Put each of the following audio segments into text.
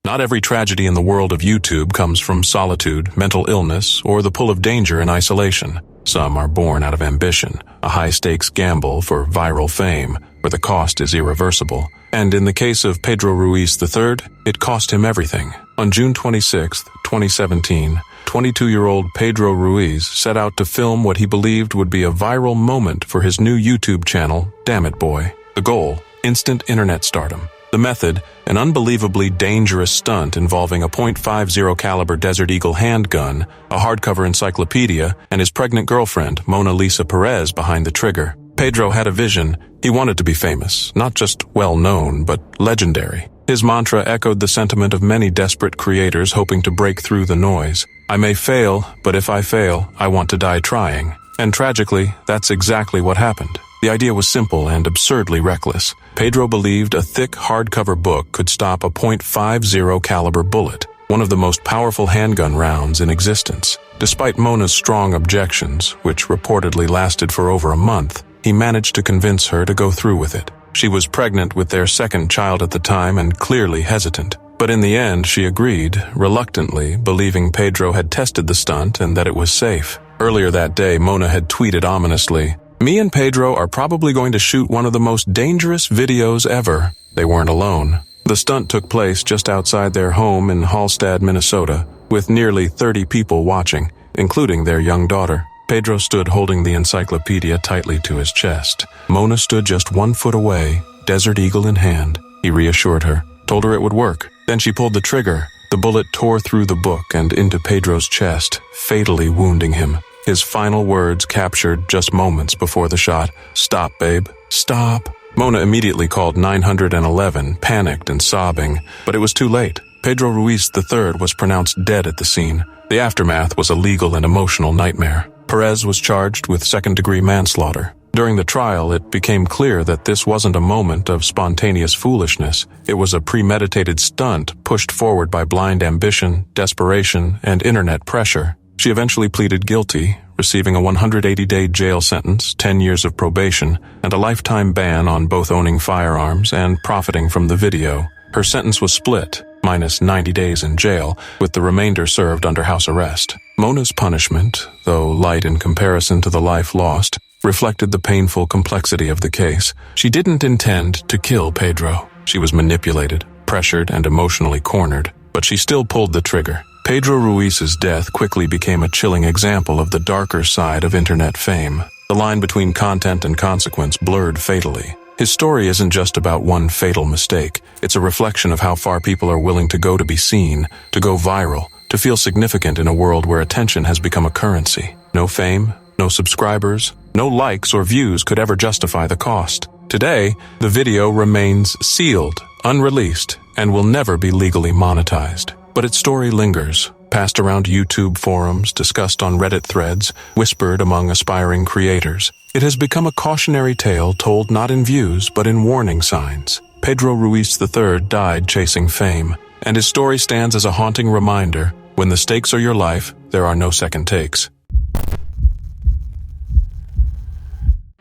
Not every tragedy in the world of YouTube comes from solitude, mental illness, or the pull of danger in isolation. Some are born out of ambition, a high-stakes gamble for viral fame, where the cost is irreversible. And in the case of Pedro Ruiz III, it cost him everything. On June 26, 2017, 22-year-old Pedro Ruiz set out to film what he believed would be a viral moment for his new YouTube channel, Dammit Boy. The goal, instant internet stardom. The method, an unbelievably dangerous stunt involving a .50 caliber Desert Eagle handgun, a hardcover encyclopedia, and his pregnant girlfriend, Mona Lisa Perez, behind the trigger. Pedro had a vision. He wanted to be famous, not just well-known, but legendary. His mantra echoed the sentiment of many desperate creators hoping to break through the noise. I may fail, but if I fail, I want to die trying. And tragically, that's exactly what happened. The idea was simple and absurdly reckless. Pedro believed a thick hardcover book could stop a .50 caliber bullet, one of the most powerful handgun rounds in existence. Despite Mona's strong objections, which reportedly lasted for over a month, he managed to convince her to go through with it. She was pregnant with their second child at the time and clearly hesitant. But in the end, she agreed, reluctantly, believing Pedro had tested the stunt and that it was safe. Earlier that day, Mona had tweeted ominously, "Me and Pedro are probably going to shoot one of the most dangerous videos ever." They weren't alone. The stunt took place just outside their home in Hallstatt, Minnesota, with nearly 30 people watching, including their young daughter. Pedro stood holding the encyclopedia tightly to his chest. Mona stood just 1 foot away, Desert Eagle in hand. He reassured her, told her it would work. Then she pulled the trigger. The bullet tore through the book and into Pedro's chest, fatally wounding him. His final words captured just moments before the shot. "Stop, babe. Stop." Mona immediately called 911, panicked and sobbing, but it was too late. Pedro Ruiz III was pronounced dead at the scene. The aftermath was a legal and emotional nightmare. Perez was charged with second-degree manslaughter. During the trial, it became clear that this wasn't a moment of spontaneous foolishness. It was a premeditated stunt pushed forward by blind ambition, desperation, and internet pressure. She eventually pleaded guilty, receiving a 180-day jail sentence, 10 years of probation, and a lifetime ban on both owning firearms and profiting from the video. Her sentence was split, minus 90 days in jail, with the remainder served under house arrest. Mona's punishment, though light in comparison to the life lost, reflected the painful complexity of the case. She didn't intend to kill Pedro. She was manipulated, pressured, and emotionally cornered, but she still pulled the trigger. Pedro Ruiz's death quickly became a chilling example of the darker side of internet fame. The line between content and consequence blurred fatally. His story isn't just about one fatal mistake. It's a reflection of how far people are willing to go to be seen, to go viral, to feel significant in a world where attention has become a currency. No fame, no subscribers, no likes or views could ever justify the cost. Today, the video remains sealed, unreleased, and will never be legally monetized. But its story lingers, passed around YouTube forums, discussed on Reddit threads, whispered among aspiring creators. It has become a cautionary tale told not in views, but in warning signs. Pedro Ruiz III died chasing fame, and his story stands as a haunting reminder: when the stakes are your life, there are no second takes.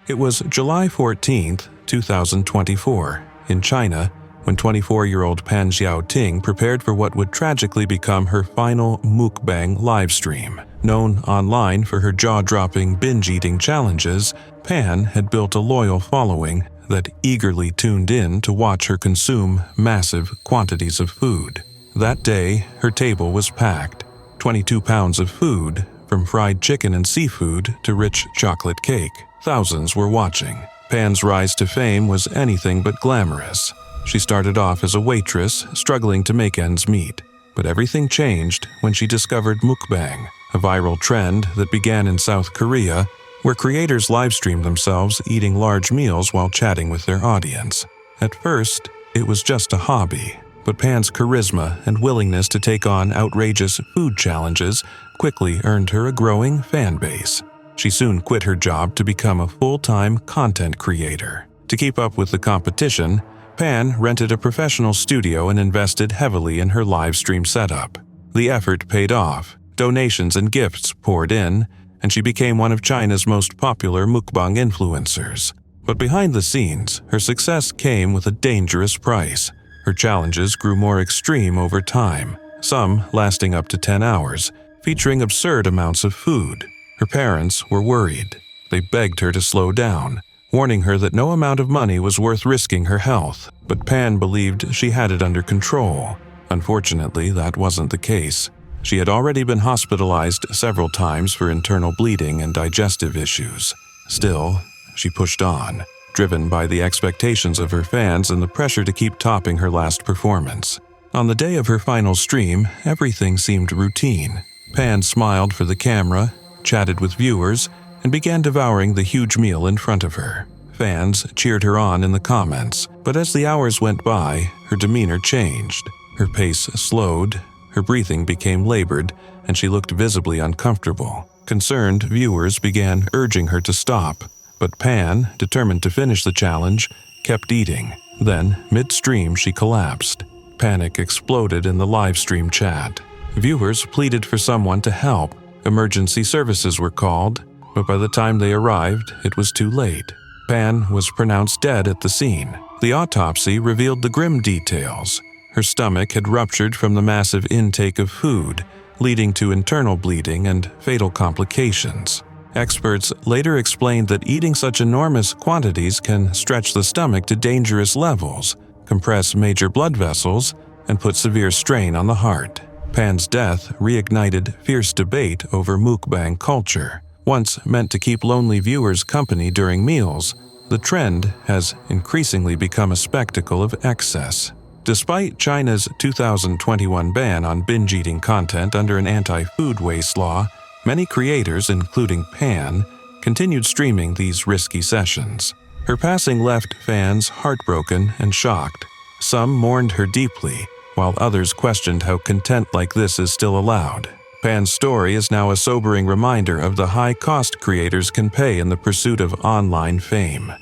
It was July 14th, 2024, in China, when 24-year-old Pan Xiao Ting prepared for what would tragically become her final mukbang livestream. Known online for her jaw-dropping binge-eating challenges, Pan had built a loyal following that eagerly tuned in to watch her consume massive quantities of food. That day, her table was packed. 22 pounds of food, from fried chicken and seafood to rich chocolate cake. Thousands were watching. Pan's rise to fame was anything but glamorous. She started off as a waitress, struggling to make ends meet. But everything changed when she discovered mukbang, a viral trend that began in South Korea, where creators livestreamed themselves eating large meals while chatting with their audience. At first, it was just a hobby, but Pan's charisma and willingness to take on outrageous food challenges quickly earned her a growing fan base. She soon quit her job to become a full-time content creator. To keep up with the competition, Pan rented a professional studio and invested heavily in her live stream setup. The effort paid off. Donations and gifts poured in, and she became one of China's most popular mukbang influencers. But behind the scenes, her success came with a dangerous price. Her challenges grew more extreme over time, some lasting up to 10 hours, featuring absurd amounts of food. Her parents were worried. They begged her to slow down, warning her that no amount of money was worth risking her health. But Pan believed she had it under control. Unfortunately, that wasn't the case. She had already been hospitalized several times for internal bleeding and digestive issues. Still, she pushed on, driven by the expectations of her fans and the pressure to keep topping her last performance. On the day of her final stream, everything seemed routine. Pan smiled for the camera, chatted with viewers, and began devouring the huge meal in front of her. Fans cheered her on in the comments, but as the hours went by, her demeanor changed. Her pace slowed, her breathing became labored, and she looked visibly uncomfortable. Concerned viewers began urging her to stop, but Pan, determined to finish the challenge, kept eating. Then, midstream, she collapsed. Panic exploded in the live stream chat. Viewers pleaded for someone to help. Emergency services were called, but by the time they arrived, it was too late. Pan was pronounced dead at the scene. The autopsy revealed the grim details. Her stomach had ruptured from the massive intake of food, leading to internal bleeding and fatal complications. Experts later explained that eating such enormous quantities can stretch the stomach to dangerous levels, compress major blood vessels, and put severe strain on the heart. Pan's death reignited fierce debate over mukbang culture. Once meant to keep lonely viewers company during meals, the trend has increasingly become a spectacle of excess. Despite China's 2021 ban on binge-eating content under an anti-food waste law, many creators, including Pan, continued streaming these risky sessions. Her passing left fans heartbroken and shocked. Some mourned her deeply, while others questioned how content like this is still allowed. Pan's story is now a sobering reminder of the high cost creators can pay in the pursuit of online fame.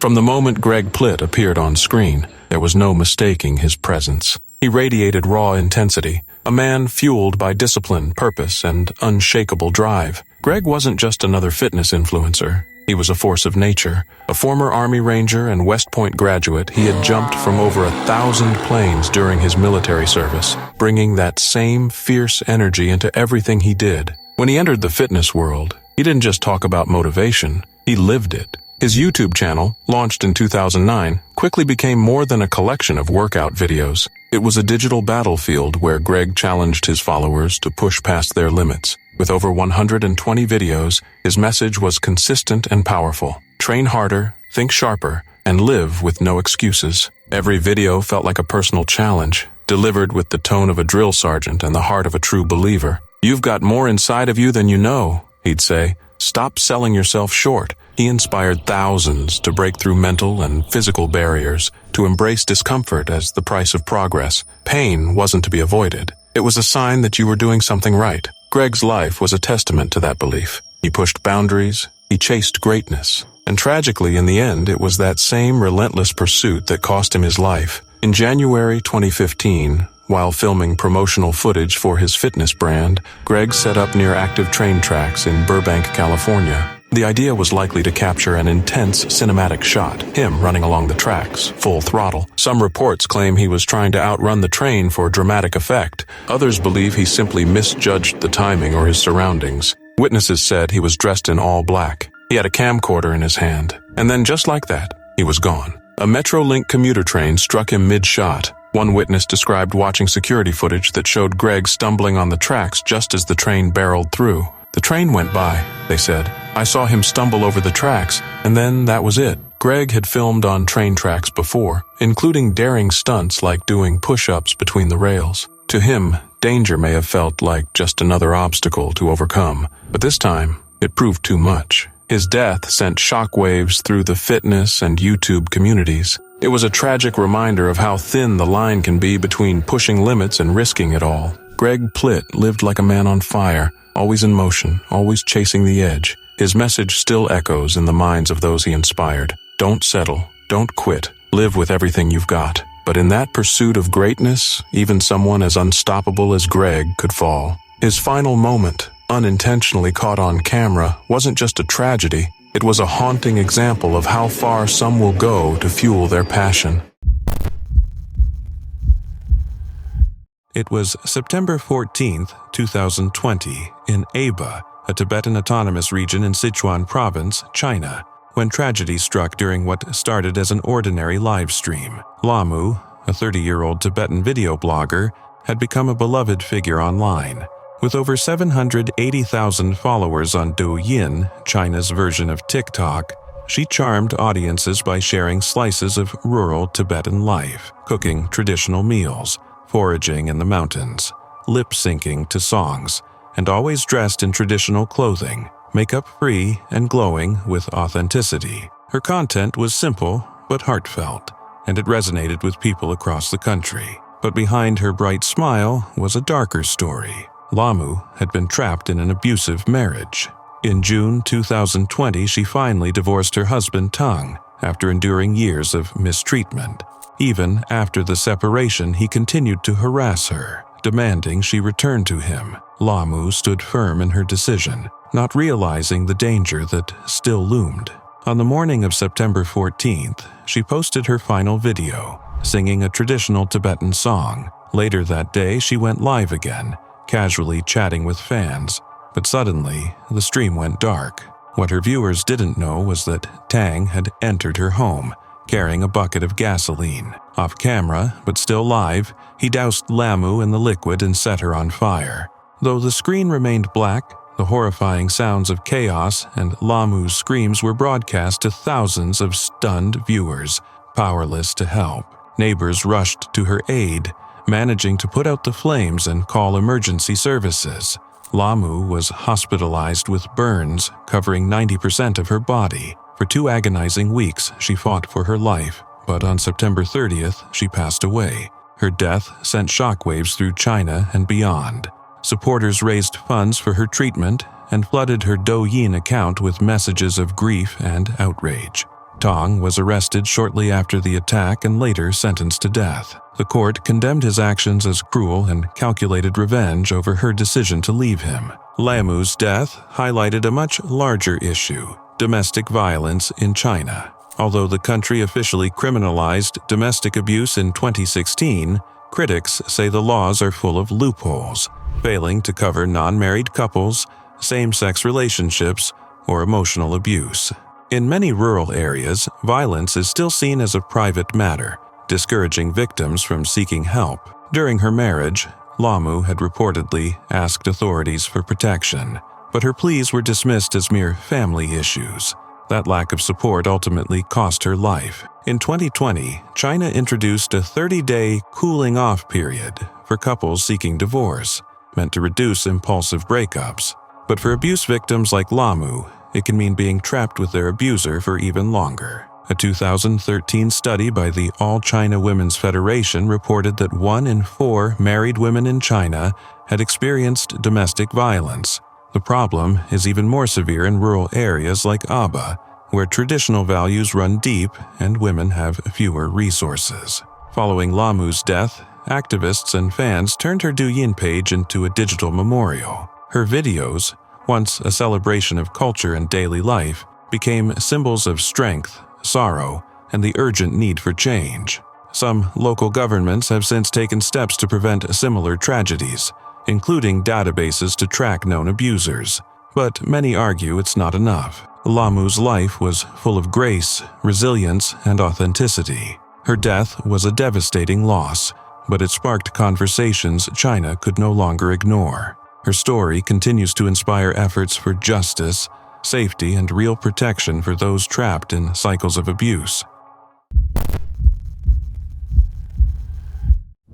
From the moment Greg Plit appeared on screen, there was no mistaking his presence. He radiated raw intensity, a man fueled by discipline, purpose, and unshakable drive. Greg wasn't just another fitness influencer. He was a force of nature. A former Army Ranger and West Point graduate, he had jumped from over 1,000 planes during his military service, bringing that same fierce energy into everything he did. When he entered the fitness world, he didn't just talk about motivation, he lived it. His YouTube channel, launched in 2009, quickly became more than a collection of workout videos. It was a digital battlefield where Greg challenged his followers to push past their limits. With over 120 videos, his message was consistent and powerful. Train harder, think sharper, and live with no excuses. Every video felt like a personal challenge, delivered with the tone of a drill sergeant and the heart of a true believer. "You've got more inside of you than you know," he'd say. "Stop selling yourself short." He inspired thousands to break through mental and physical barriers, to embrace discomfort as the price of progress. Pain wasn't to be avoided. It was a sign that you were doing something right. Greg's life was a testament to that belief. He pushed boundaries, he chased greatness, and tragically, in the end, it was that same relentless pursuit that cost him his life. In January 2015, while filming promotional footage for his fitness brand, Greg set up near active train tracks in Burbank, California. The idea was likely to capture an intense cinematic shot, him running along the tracks, full throttle. Some reports claim he was trying to outrun the train for dramatic effect. Others believe he simply misjudged the timing or his surroundings. Witnesses said he was dressed in all black. He had a camcorder in his hand. And then just like that, he was gone. A Metrolink commuter train struck him mid-shot. One witness described watching security footage that showed Greg stumbling on the tracks just as the train barreled through. "The train went by," they said. "I saw him stumble over the tracks, and then that was it." Greg had filmed on train tracks before, including daring stunts like doing push-ups between the rails. To him, danger may have felt like just another obstacle to overcome, but this time, it proved too much. His death sent shockwaves through the fitness and YouTube communities. It was a tragic reminder of how thin the line can be between pushing limits and risking it all. Greg Plit lived like a man on fire, always in motion, always chasing the edge. His message still echoes in the minds of those he inspired. Don't settle, don't quit, live with everything you've got. But in that pursuit of greatness, even someone as unstoppable as Greg could fall. His final moment, unintentionally caught on camera, wasn't just a tragedy, It was a haunting example of how far some will go to fuel their passion. It was September 14, 2020, in Aba, a Tibetan autonomous region in Sichuan province, China, when tragedy struck during what started as an ordinary live stream. Lamu, a 30-year-old Tibetan video blogger, had become a beloved figure online. With over 780,000 followers on Douyin, China's version of TikTok, she charmed audiences by sharing slices of rural Tibetan life, cooking traditional meals, foraging in the mountains, lip-syncing to songs, and always dressed in traditional clothing, makeup-free and glowing with authenticity. Her content was simple but heartfelt, and it resonated with people across the country. But behind her bright smile was a darker story. Lamu had been trapped in an abusive marriage. In June 2020, she finally divorced her husband Tang after enduring years of mistreatment. Even after the separation, he continued to harass her, demanding she return to him. Lamu stood firm in her decision, not realizing the danger that still loomed. On the morning of September 14th, she posted her final video, singing a traditional Tibetan song. Later that day, she went live again, casually chatting with fans, but suddenly, the stream went dark. What her viewers didn't know was that Tang had entered her home, carrying a bucket of gasoline. Off camera, but still live, he doused Lamu in the liquid and set her on fire. Though the screen remained black, the horrifying sounds of chaos and Lamu's screams were broadcast to thousands of stunned viewers, powerless to help. Neighbors rushed to her aid, managing to put out the flames and call emergency services. Lamu was hospitalized with burns covering 90% of her body. For 2 agonizing weeks, she fought for her life, but on September 30th, she passed away. Her death sent shockwaves through China and beyond. Supporters raised funds for her treatment and flooded her Douyin account with messages of grief and outrage. Tang was arrested shortly after the attack and later sentenced to death. The court condemned his actions as cruel and calculated revenge over her decision to leave him. Lamu's death highlighted a much larger issue: domestic violence in China. Although the country officially criminalized domestic abuse in 2016, critics say the laws are full of loopholes, failing to cover non-married couples, same-sex relationships, or emotional abuse. In many rural areas, violence is still seen as a private matter, discouraging victims from seeking help. During her marriage, Lamu had reportedly asked authorities for protection, but her pleas were dismissed as mere family issues. That lack of support ultimately cost her life. In 2020, China introduced a 30-day cooling-off period for couples seeking divorce, meant to reduce impulsive breakups. But for abuse victims like Lamu, it can mean being trapped with their abuser for even longer. A 2013 study by the All China Women's Federation reported that 1 in 4 married women in China had experienced domestic violence. The problem is even more severe in rural areas like Aba, where traditional values run deep and women have fewer resources. Following Lamu's death, activists and fans turned her Douyin page into a digital memorial. Her videos, once a celebration of culture and daily life, became symbols of strength, sorrow, and the urgent need for change. Some local governments have since taken steps to prevent similar tragedies, including databases to track known abusers. But many argue it's not enough. Lamu's life was full of grace, resilience, and authenticity. Her death was a devastating loss, but it sparked conversations China could no longer ignore. Her story continues to inspire efforts for justice, safety, and real protection for those trapped in cycles of abuse.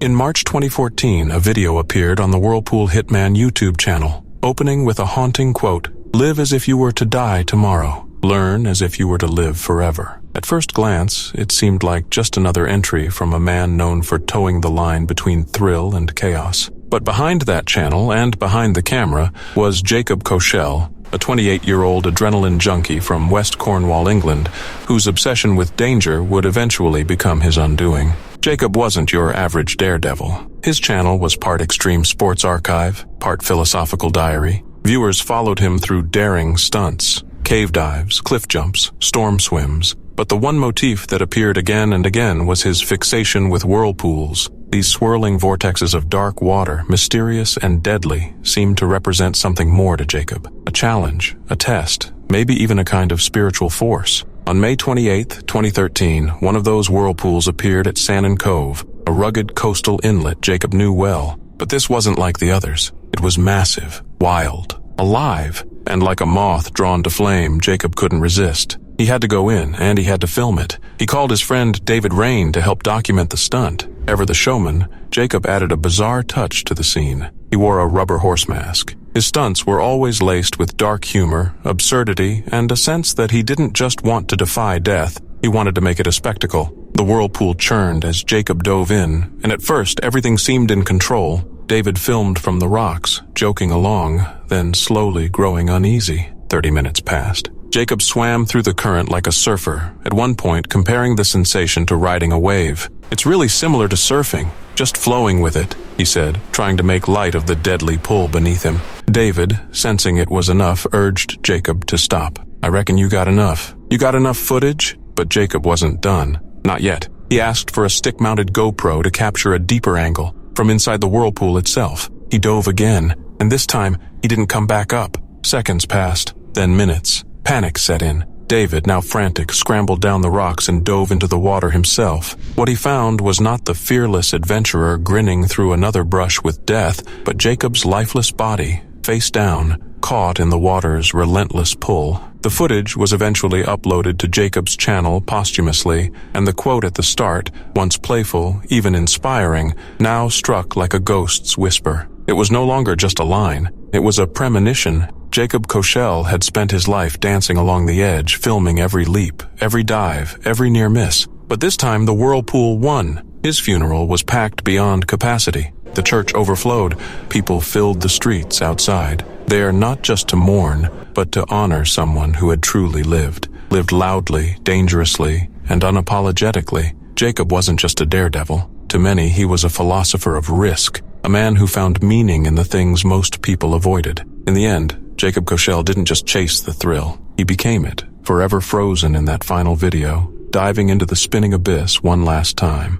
In March 2014, a video appeared on the Whirlpool Hitman YouTube channel, opening with a haunting quote, "Live as if you were to die tomorrow. Learn as if you were to live forever." At first glance, it seemed like just another entry from a man known for towing the line between thrill and chaos. But behind that channel and behind the camera was Jacob Koshell, a 28-year-old adrenaline junkie from West Cornwall, England, whose obsession with danger would eventually become his undoing. Jacob wasn't your average daredevil. His channel was part extreme sports archive, part philosophical diary. Viewers followed him through daring stunts, cave dives, cliff jumps, storm swims, but the one motif that appeared again and again was his fixation with whirlpools. These swirling vortexes of dark water, mysterious and deadly, seemed to represent something more to Jacob. A challenge, a test, maybe even a kind of spiritual force. On May 28, 2013, one of those whirlpools appeared at Salmon Cove, a rugged coastal inlet Jacob knew well. But this wasn't like the others. It was massive, wild, alive, and like a moth drawn to flame, Jacob couldn't resist. He had to go in, and he had to film it. He called his friend David Rain to help document the stunt. Ever the showman, Jacob added a bizarre touch to the scene. He wore a rubber horse mask. His stunts were always laced with dark humor, absurdity, and a sense that he didn't just want to defy death, he wanted to make it a spectacle. The whirlpool churned as Jacob dove in, and at first everything seemed in control. David filmed from the rocks, joking along, then slowly growing uneasy. 30 minutes passed. Jacob swam through the current like a surfer, at one point comparing the sensation to riding a wave. "It's really similar to surfing, just flowing with it," he said, trying to make light of the deadly pull beneath him. David, sensing it was enough, urged Jacob to stop. "I reckon you got enough. You got enough footage?" But Jacob wasn't done. Not yet. He asked for a stick-mounted GoPro to capture a deeper angle, from inside the whirlpool itself. He dove again, and this time he didn't come back up. Seconds passed, then minutes. Panic set in. David, now frantic, scrambled down the rocks and dove into the water himself. What he found was not the fearless adventurer grinning through another brush with death, but Jacob's lifeless body, face down, caught in the water's relentless pull. The footage was eventually uploaded to Jacob's channel posthumously, and the quote at the start, once playful, even inspiring, now struck like a ghost's whisper. It was no longer just a line. It was a premonition. Jacob Koshell had spent his life dancing along the edge, filming every leap, every dive, every near miss. But this time the whirlpool won. His funeral was packed beyond capacity. The church overflowed. People filled the streets outside. There not just to mourn, but to honor someone who had truly lived loudly, dangerously, and unapologetically. Jacob wasn't just a daredevil. To many, he was a philosopher of risk, a man who found meaning in the things most people avoided. In the end, Jacob Koshell didn't just chase the thrill. He became it, forever frozen in that final video, diving into the spinning abyss one last time.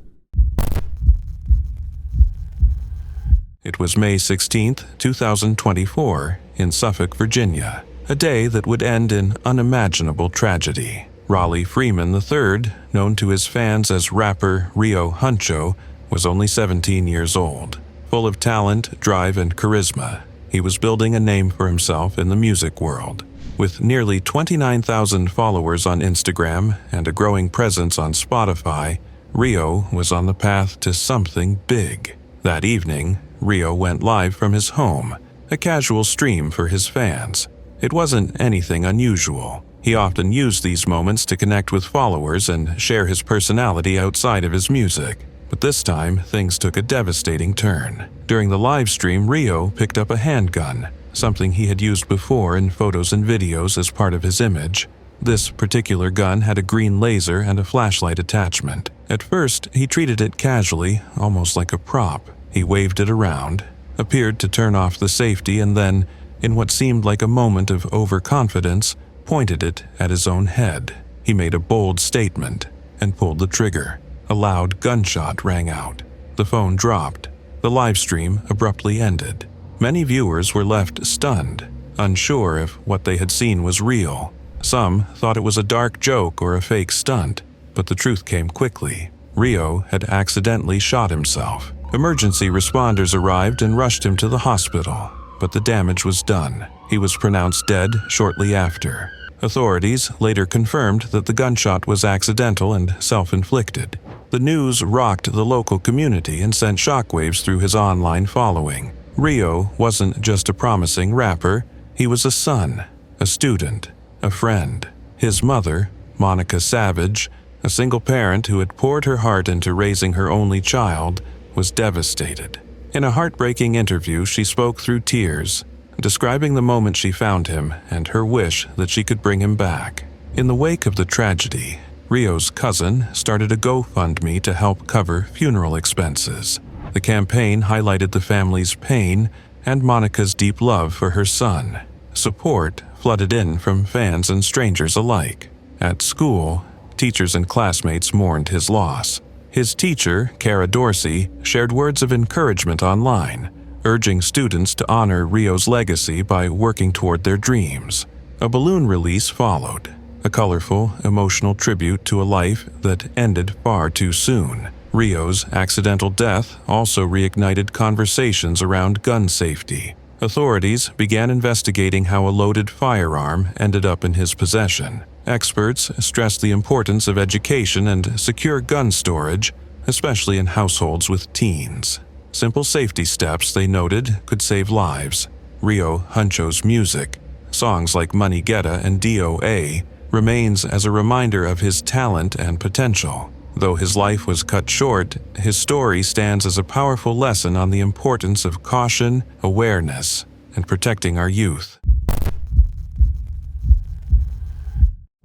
It was May 16th, 2024, in Suffolk, Virginia, a day that would end in unimaginable tragedy. Raleigh Freeman III, known to his fans as rapper Rio Honcho, was only 17 years old. Full of talent, drive, and charisma, he was building a name for himself in the music world. With nearly 29,000 followers on Instagram and a growing presence on Spotify, Rio was on the path to something big. That evening, Rio went live from his home, a casual stream for his fans. It wasn't anything unusual. He often used these moments to connect with followers and share his personality outside of his music. But this time, things took a devastating turn. During the live stream, Rio picked up a handgun, something he had used before in photos and videos as part of his image. This particular gun had a green laser and a flashlight attachment. At first, he treated it casually, almost like a prop. He waved it around, appeared to turn off the safety, and then, in what seemed like a moment of overconfidence, pointed it at his own head. He made a bold statement and pulled the trigger. A loud gunshot rang out. The phone dropped. The live stream abruptly ended. Many viewers were left stunned, unsure if what they had seen was real. Some thought it was a dark joke or a fake stunt, but the truth came quickly. Rio had accidentally shot himself. Emergency responders arrived and rushed him to the hospital, but the damage was done. He was pronounced dead shortly after. Authorities later confirmed that the gunshot was accidental and self-inflicted. The news rocked the local community and sent shockwaves through his online following. Rio wasn't just a promising rapper, he was a son, a student, a friend. His mother, Monica Savage, a single parent who had poured her heart into raising her only child, was devastated. In a heartbreaking interview, she spoke through tears, describing the moment she found him and her wish that she could bring him back. In the wake of the tragedy, Rio's cousin started a GoFundMe to help cover funeral expenses. The campaign highlighted the family's pain and Monica's deep love for her son. Support flooded in from fans and strangers alike. At school, teachers and classmates mourned his loss. His teacher, Cara Dorsey, shared words of encouragement online, urging students to honor Rio's legacy by working toward their dreams. A balloon release followed, a colorful, emotional tribute to a life that ended far too soon. Rio's accidental death also reignited conversations around gun safety. Authorities began investigating how a loaded firearm ended up in his possession. Experts stressed the importance of education and secure gun storage, especially in households with teens. Simple safety steps, they noted, could save lives. Rio Honcho's music, songs like Money Getta and DOA, remains as a reminder of his talent and potential. Though his life was cut short, his story stands as a powerful lesson on the importance of caution, awareness, and protecting our youth.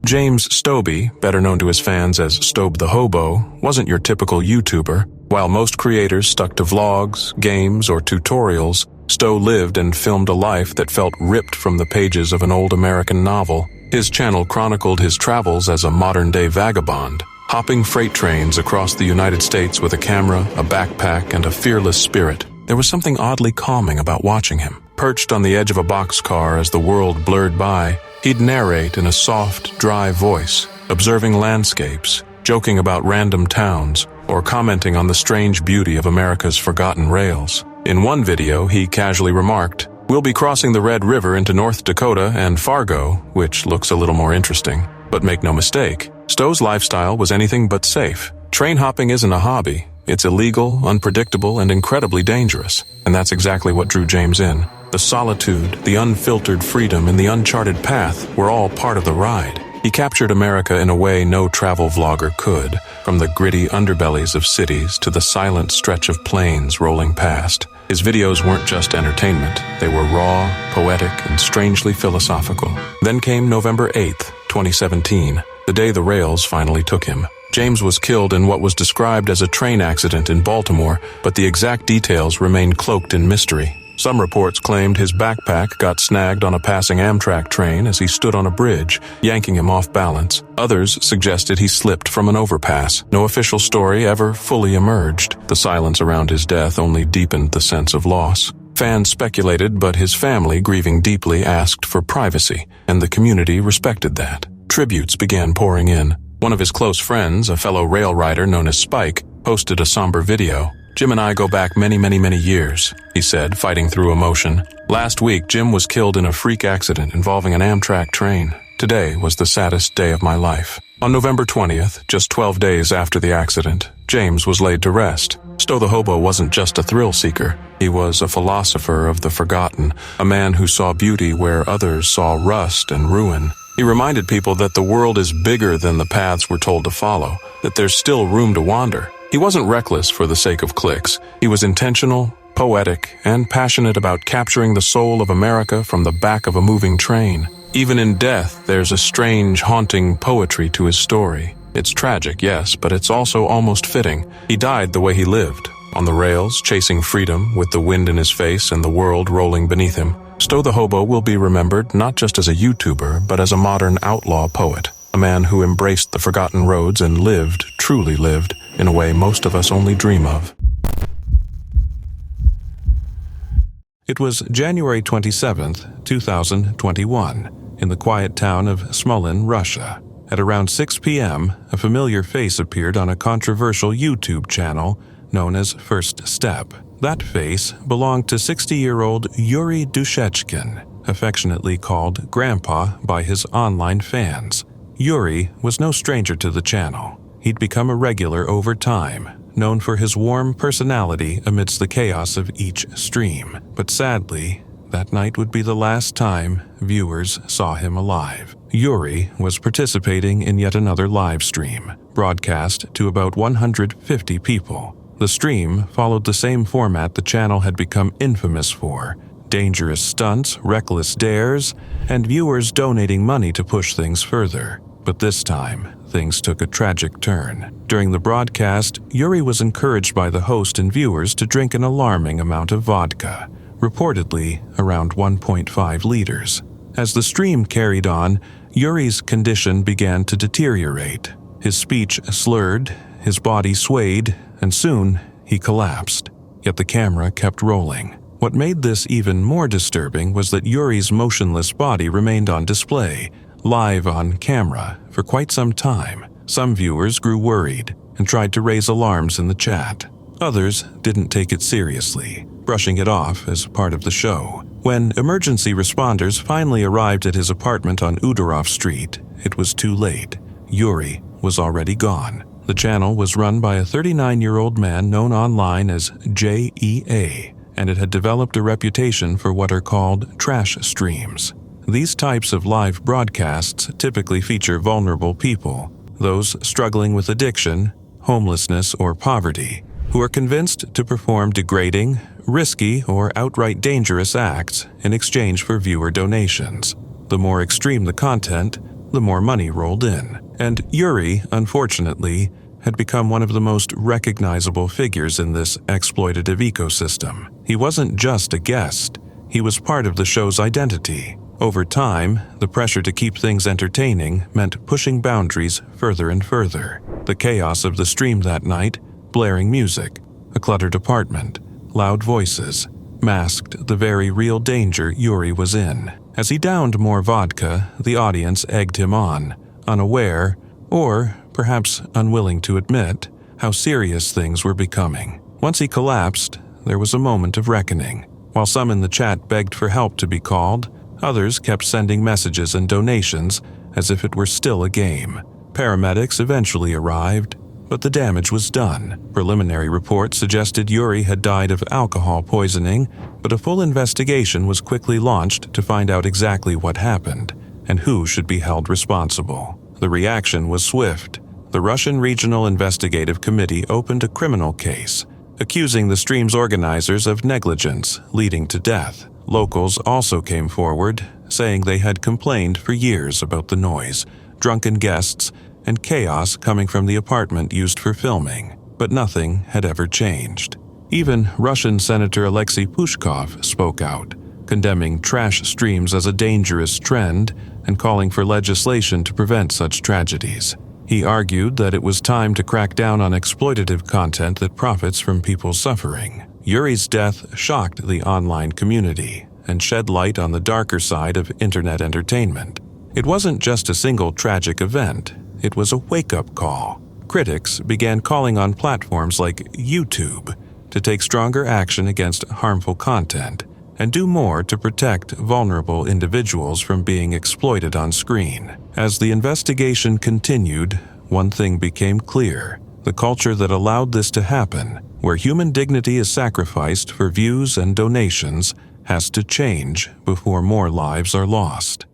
James Stoby, better known to his fans as Stobe the Hobo, wasn't your typical YouTuber. While most creators stuck to vlogs, games, or tutorials, Stowe lived and filmed a life that felt ripped from the pages of an old American novel. His channel chronicled his travels as a modern-day vagabond, hopping freight trains across the United States with a camera, a backpack, and a fearless spirit. There was something oddly calming about watching him. Perched on the edge of a boxcar as the world blurred by, he'd narrate in a soft, dry voice, observing landscapes, joking about random towns, or commenting on the strange beauty of America's forgotten rails. In one video, he casually remarked, "We'll be crossing the Red River into North Dakota and Fargo," which looks a little more interesting. But make no mistake, Stowe's lifestyle was anything but safe. Train hopping isn't a hobby. It's illegal, unpredictable, and incredibly dangerous. And that's exactly what drew James in. The solitude, the unfiltered freedom, and the uncharted path were all part of the ride. He captured America in a way no travel vlogger could, from the gritty underbellies of cities to the silent stretch of plains rolling past. His videos weren't just entertainment. They were raw, poetic, and strangely philosophical. Then came November 8th, 2017, the day the rails finally took him. James was killed in what was described as a train accident in Baltimore, but the exact details remained cloaked in mystery. Some reports claimed his backpack got snagged on a passing Amtrak train as he stood on a bridge, yanking him off balance. Others suggested he slipped from an overpass. No official story ever fully emerged. The silence around his death only deepened the sense of loss. Fans speculated, but his family, grieving deeply, asked for privacy, and the community respected that. Tributes began pouring in. One of his close friends, a fellow rail rider known as Spike, posted a somber video. "Jim and I go back many years," he said, fighting through emotion. "Last week, Jim was killed in a freak accident involving an Amtrak train. Today was the saddest day of my life." On November 20th, just 12 days after the accident, James was laid to rest. Stowe the Hobo wasn't just a thrill seeker. He was a philosopher of the forgotten, a man who saw beauty where others saw rust and ruin. He reminded people that the world is bigger than the paths we're told to follow, that there's still room to wander. He wasn't reckless for the sake of clicks. He was intentional, poetic, and passionate about capturing the soul of America from the back of a moving train. Even in death, there's a strange, haunting poetry to his story. It's tragic, yes, but it's also almost fitting. He died the way he lived, on the rails, chasing freedom, with the wind in his face and the world rolling beneath him. Stowe the Hobo will be remembered not just as a YouTuber, but as a modern outlaw poet. A man who embraced the forgotten roads and lived, truly lived, in a way most of us only dream of. It was January 27th, 2021, in the quiet town of Smolin, Russia. At around 6 p.m., a familiar face appeared on a controversial YouTube channel known as First Step. That face belonged to 60-year-old Yuri Duchetskin, affectionately called Grandpa by his online fans. Yuri was no stranger to the channel. He'd become a regular over time, known for his warm personality amidst the chaos of each stream. But sadly, that night would be the last time viewers saw him alive. Yuri was participating in yet another live stream, broadcast to about 150 people. The stream followed the same format the channel had become infamous for: dangerous stunts, reckless dares, and viewers donating money to push things further. But this time, things took a tragic turn. During the broadcast, Yuri was encouraged by the host and viewers to drink an alarming amount of vodka, reportedly around 1.5 liters. As the stream carried on, Yuri's condition began to deteriorate. His speech slurred, his body swayed, and soon he collapsed. Yet the camera kept rolling. What made this even more disturbing was that Yuri's motionless body remained on display, live on camera, for quite some time. Some viewers grew worried and tried to raise alarms in the chat. Others didn't take it seriously, brushing it off as part of the show. When emergency responders finally arrived at his apartment on Udorov Street, it was too late. Yuri was already gone. The channel was run by a 39-year-old man known online as JEA, and it had developed a reputation for what are called trash streams. These types of live broadcasts typically feature vulnerable people, those struggling with addiction, homelessness, or poverty, who are convinced to perform degrading, risky, or outright dangerous acts in exchange for viewer donations. The more extreme the content, the more money rolled in. And Yuri, unfortunately, had become one of the most recognizable figures in this exploitative ecosystem. He wasn't just a guest, he was part of the show's identity. Over time, the pressure to keep things entertaining meant pushing boundaries further and further. The chaos of the stream that night, blaring music, a cluttered apartment, loud voices, masked the very real danger Yuri was in. As he downed more vodka, the audience egged him on, unaware, or perhaps unwilling to admit, how serious things were becoming. Once he collapsed, there was a moment of reckoning. While some in the chat begged for help to be called, others kept sending messages and donations as if it were still a game. Paramedics eventually arrived, but the damage was done. Preliminary reports suggested Yuri had died of alcohol poisoning, but a full investigation was quickly launched to find out exactly what happened and who should be held responsible. The reaction was swift. The Russian Regional Investigative Committee opened a criminal case, accusing the stream's organizers of negligence leading to death. Locals also came forward, saying they had complained for years about the noise, drunken guests, and chaos coming from the apartment used for filming, but nothing had ever changed. Even Russian Senator Alexei Pushkov spoke out, condemning trash streams as a dangerous trend and calling for legislation to prevent such tragedies. He argued that it was time to crack down on exploitative content that profits from people's suffering. Yuri's death shocked the online community and shed light on the darker side of internet entertainment. It wasn't just a single tragic event, it was a wake-up call. Critics began calling on platforms like YouTube to take stronger action against harmful content and do more to protect vulnerable individuals from being exploited on screen. As the investigation continued, one thing became clear: the culture that allowed this to happen, where human dignity is sacrificed for views and donations, has to change before more lives are lost.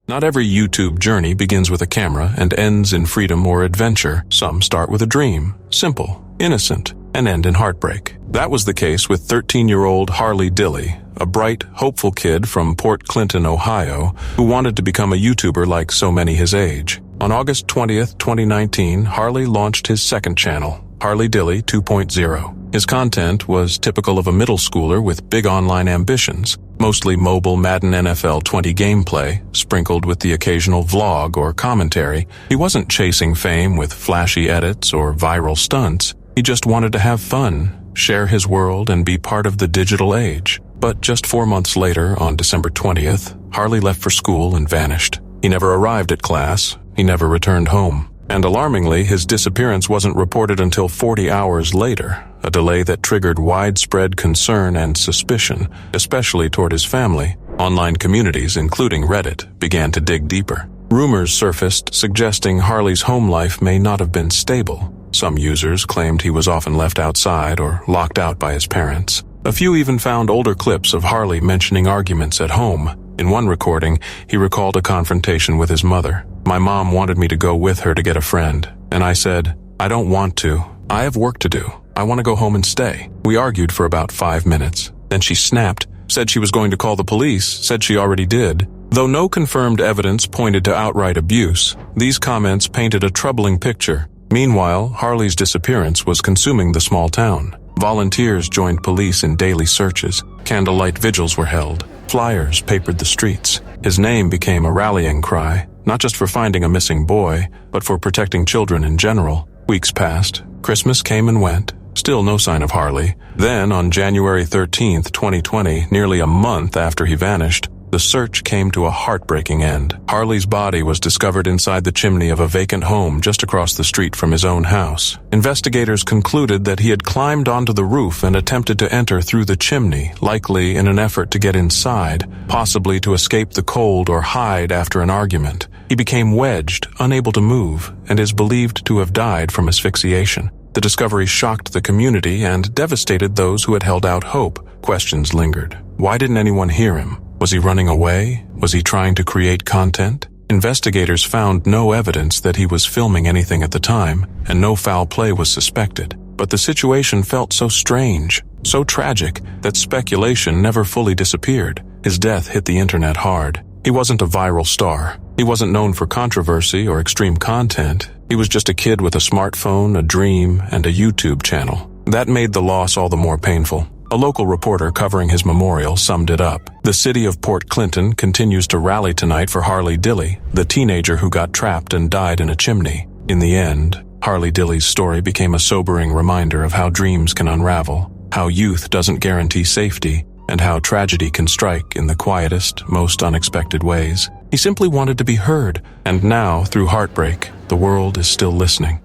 Not every YouTube journey begins with a camera and ends in freedom or adventure. Some start with a dream, simple, innocent, and end in heartbreak. That was the case with 13-year-old Harley Dilly, a bright, hopeful kid from Port Clinton, Ohio, who wanted to become a YouTuber like so many his age. On August 20th, 2019, Harley launched his second channel, Harley Dilly 2.0. His content was typical of a middle schooler with big online ambitions, mostly mobile Madden NFL 20 gameplay, sprinkled with the occasional vlog or commentary. He wasn't chasing fame with flashy edits or viral stunts. He just wanted to have fun, share his world, and be part of the digital age. But just 4 months later, on December 20th, Harley left for school and vanished. He never arrived at class. He never returned home. And alarmingly, his disappearance wasn't reported until 40 hours later, a delay that triggered widespread concern and suspicion, especially toward his family. Online communities, including Reddit, began to dig deeper. Rumors surfaced suggesting Harley's home life may not have been stable. Some users claimed he was often left outside or locked out by his parents. A few even found older clips of Harley mentioning arguments at home. In one recording, he recalled a confrontation with his mother. "My mom wanted me to go with her to get a friend, and I said, I don't want to. I have work to do. I want to go home and stay." We argued for about 5 minutes. Then she snapped, said she was going to call the police, said she already did. Though no confirmed evidence pointed to outright abuse, these comments painted a troubling picture. Meanwhile, Harley's disappearance was consuming the small town. Volunteers joined police in daily searches. Candlelight vigils were held. Flyers papered the streets. His name became a rallying cry, not just for finding a missing boy, but for protecting children in general. Weeks passed. Christmas came and went. Still no sign of Harley. Then, on January 13th, 2020, nearly a month after he vanished, the search came to a heartbreaking end. Harley's body was discovered inside the chimney of a vacant home just across the street from his own house. Investigators concluded that he had climbed onto the roof and attempted to enter through the chimney, likely in an effort to get inside, possibly to escape the cold or hide after an argument. He became wedged, unable to move, and is believed to have died from asphyxiation. The discovery shocked the community and devastated those who had held out hope. Questions lingered. Why didn't anyone hear him? Was he running away? Was he trying to create content? Investigators found no evidence that he was filming anything at the time, and no foul play was suspected. But the situation felt so strange, so tragic, that speculation never fully disappeared. His death hit the internet hard. He wasn't a viral star. He wasn't known for controversy or extreme content. He was just a kid with a smartphone, a dream, and a YouTube channel. That made the loss all the more painful. A local reporter covering his memorial summed it up. The city of Port Clinton continues to rally tonight for Harley Dilly, the teenager who got trapped and died in a chimney. In the end, Harley Dilly's story became a sobering reminder of how dreams can unravel, how youth doesn't guarantee safety, and how tragedy can strike in the quietest, most unexpected ways. He simply wanted to be heard, and now, through heartbreak, the world is still listening.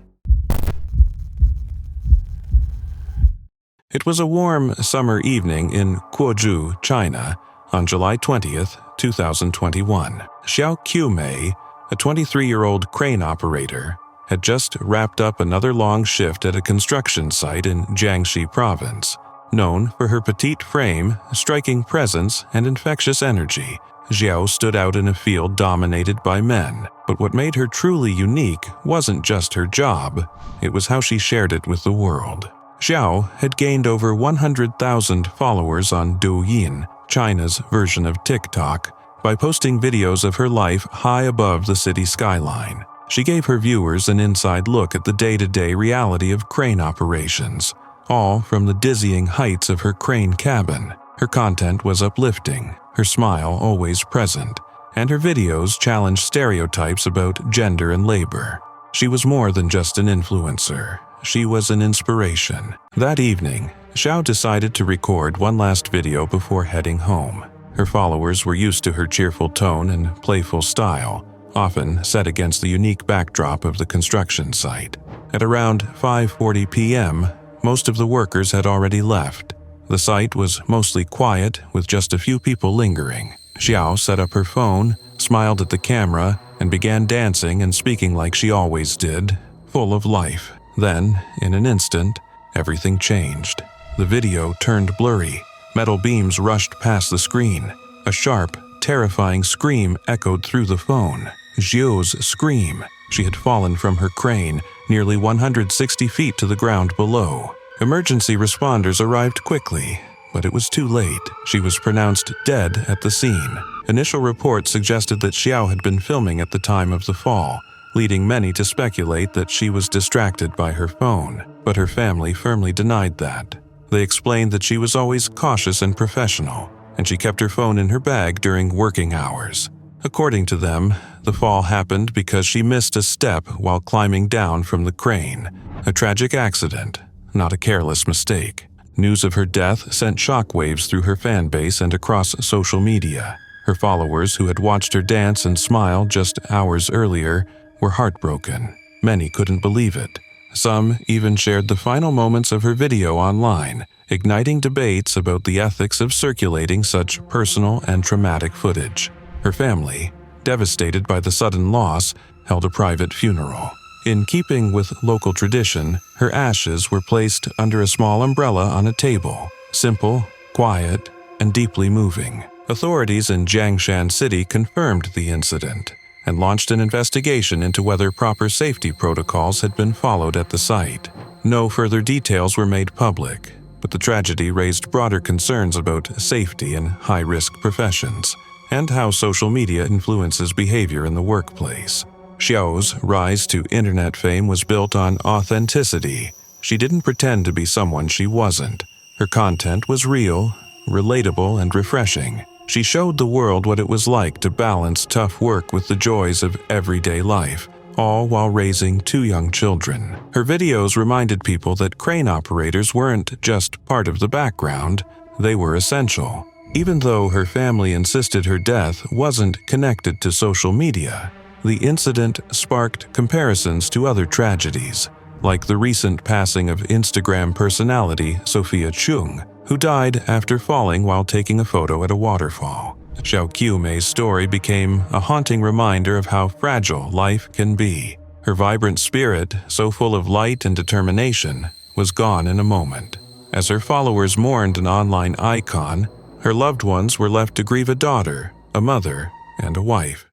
It was a warm summer evening in Quozhou, China, on July 20th, 2021. Xiao Qiumei, a 23-year-old crane operator, had just wrapped up another long shift at a construction site in Jiangxi province. Known for her petite frame, striking presence, and infectious energy, Xiao stood out in a field dominated by men. But what made her truly unique wasn't just her job, it was how she shared it with the world. Xiao had gained over 100,000 followers on Douyin, China's version of TikTok, by posting videos of her life high above the city skyline. She gave her viewers an inside look at the day-to-day reality of crane operations, all from the dizzying heights of her crane cabin. Her content was uplifting, her smile always present, and her videos challenged stereotypes about gender and labor. She was more than just an influencer. She was an inspiration. That evening, Xiao decided to record one last video before heading home. Her followers were used to her cheerful tone and playful style, often set against the unique backdrop of the construction site. At around 5:40 p.m., most of the workers had already left. The site was mostly quiet, with just a few people lingering. Xiao set up her phone, smiled at the camera, and began dancing and speaking like she always did, full of life. Then, in an instant, everything changed. The video turned blurry. Metal beams rushed past the screen. A sharp, terrifying scream echoed through the phone. Xiao's scream. She had fallen from her crane, nearly 160 feet to the ground below. Emergency responders arrived quickly, but it was too late. She was pronounced dead at the scene. Initial reports suggested that Xiao had been filming at the time of the fall, leading many to speculate that she was distracted by her phone, but her family firmly denied that. They explained that she was always cautious and professional, and she kept her phone in her bag during working hours. According to them, the fall happened because she missed a step while climbing down from the crane. A tragic accident, not a careless mistake. News of her death sent shockwaves through her fan base and across social media. Her followers, who had watched her dance and smile just hours earlier, were heartbroken. Many couldn't believe it. Some even shared the final moments of her video online, igniting debates about the ethics of circulating such personal and traumatic footage. Her family, devastated by the sudden loss, held a private funeral. In keeping with local tradition, her ashes were placed under a small umbrella on a table. Simple, quiet, and deeply moving. Authorities in Jiangshan City confirmed the incident and launched an investigation into whether proper safety protocols had been followed at the site. No further details were made public, but the tragedy raised broader concerns about safety in high-risk professions and how social media influences behavior in the workplace. Xiao's rise to internet fame was built on authenticity. She didn't pretend to be someone she wasn't. Her content was real, relatable, and refreshing. She showed the world what it was like to balance tough work with the joys of everyday life, all while raising 2 young children. Her videos reminded people that crane operators weren't just part of the background, they were essential. Even though her family insisted her death wasn't connected to social media, the incident sparked comparisons to other tragedies, like the recent passing of Instagram personality Sophia Chung, who died after falling while taking a photo at a waterfall. Xiao Qiumei's story became a haunting reminder of how fragile life can be. Her vibrant spirit, so full of light and determination, was gone in a moment. As her followers mourned an online icon, her loved ones were left to grieve a daughter, a mother, and a wife.